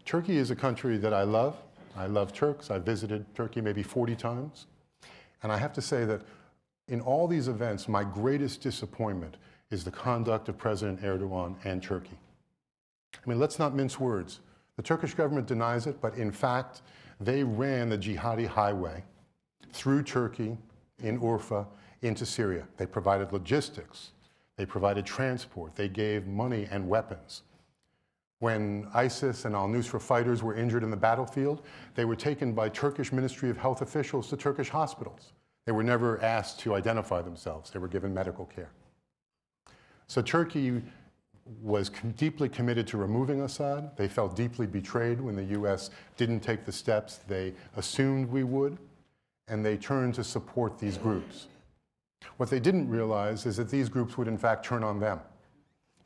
Turkey is a country that I love. I love Turks. I've visited Turkey maybe 40 times. And I have to say that in all these events, my greatest disappointment is the conduct of President Erdogan and Turkey. I mean, let's not mince words. The Turkish government denies it, but in fact, they ran the jihadi highway through Turkey, in Urfa, into Syria. They provided logistics. They provided transport. They gave money and weapons. When ISIS and al-Nusra fighters were injured in the battlefield, they were taken by Turkish Ministry of Health officials to Turkish hospitals. They were never asked to identify themselves. They were given medical care. So Turkey was deeply committed to removing Assad. They felt deeply betrayed when the US didn't take the steps they assumed we would, and they turned to support these groups. What they didn't realize is that these groups would in fact turn on them.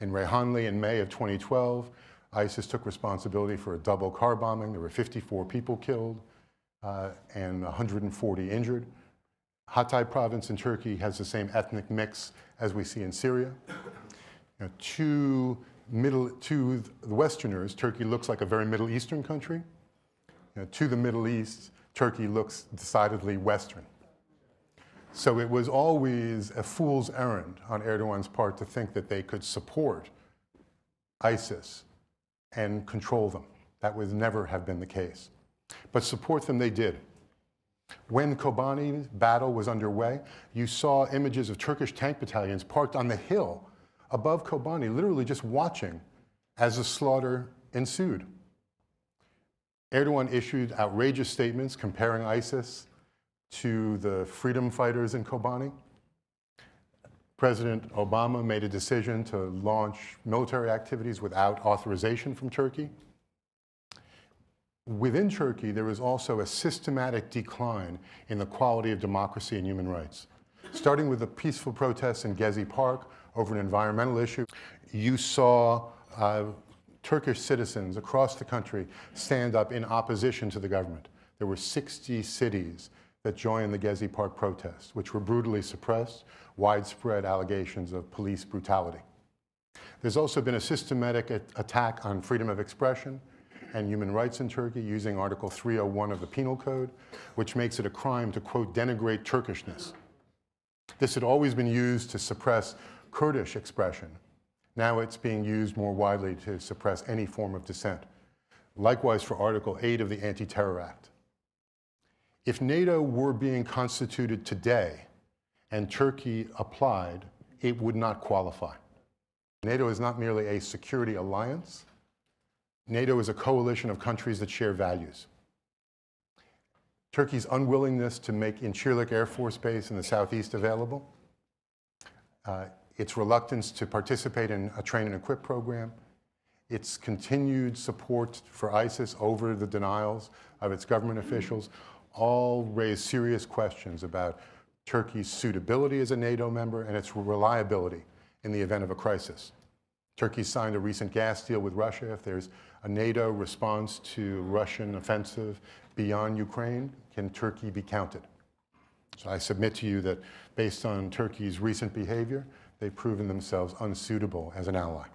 In Reyhanli in May of 2012, ISIS took responsibility for a double car bombing. There were 54 people killed and 140 injured. Hatay province in Turkey has the same ethnic mix as we see in Syria. To the Westerners, Turkey looks like a very Middle Eastern country. To the Middle East, Turkey looks decidedly Western. So it was always a fool's errand on Erdogan's part to think that they could support ISIS and control them. That would never have been the case. But support them they did. When Kobani's battle was underway, you saw images of Turkish tank battalions parked on the hill above Kobani, literally just watching as the slaughter ensued. Erdogan issued outrageous statements comparing ISIS to the freedom fighters in Kobani. President Obama made a decision to launch military activities without authorization from Turkey. Within Turkey, there is also a systematic decline in the quality of democracy and human rights. Starting with the peaceful protests in Gezi Park over an environmental issue, you saw Turkish citizens across the country stand up in opposition to the government. There were 60 cities that joined the Gezi Park protests, which were brutally suppressed, widespread allegations of police brutality. There's also been a systematic attack on freedom of expression and human rights in Turkey using Article 301 of the Penal Code, which makes it a crime to, quote, denigrate Turkishness. This had always been used to suppress Kurdish expression. Now it's being used more widely to suppress any form of dissent. Likewise for Article 8 of the Anti-Terror Act. If NATO were being constituted today and Turkey applied, it would not qualify. NATO is not merely a security alliance. NATO is a coalition of countries that share values. Turkey's unwillingness to make Incirlik Air Force Base in the southeast available, its reluctance to participate in a train and equip program, its continued support for ISIS over the denials of its government officials, all raise serious questions about Turkey's suitability as a NATO member and its reliability in the event of a crisis. Turkey signed a recent gas deal with Russia. If there's a NATO response to Russian offensive beyond Ukraine, can Turkey be counted? So I submit to you that based on Turkey's recent behavior, they've proven themselves unsuitable as an ally.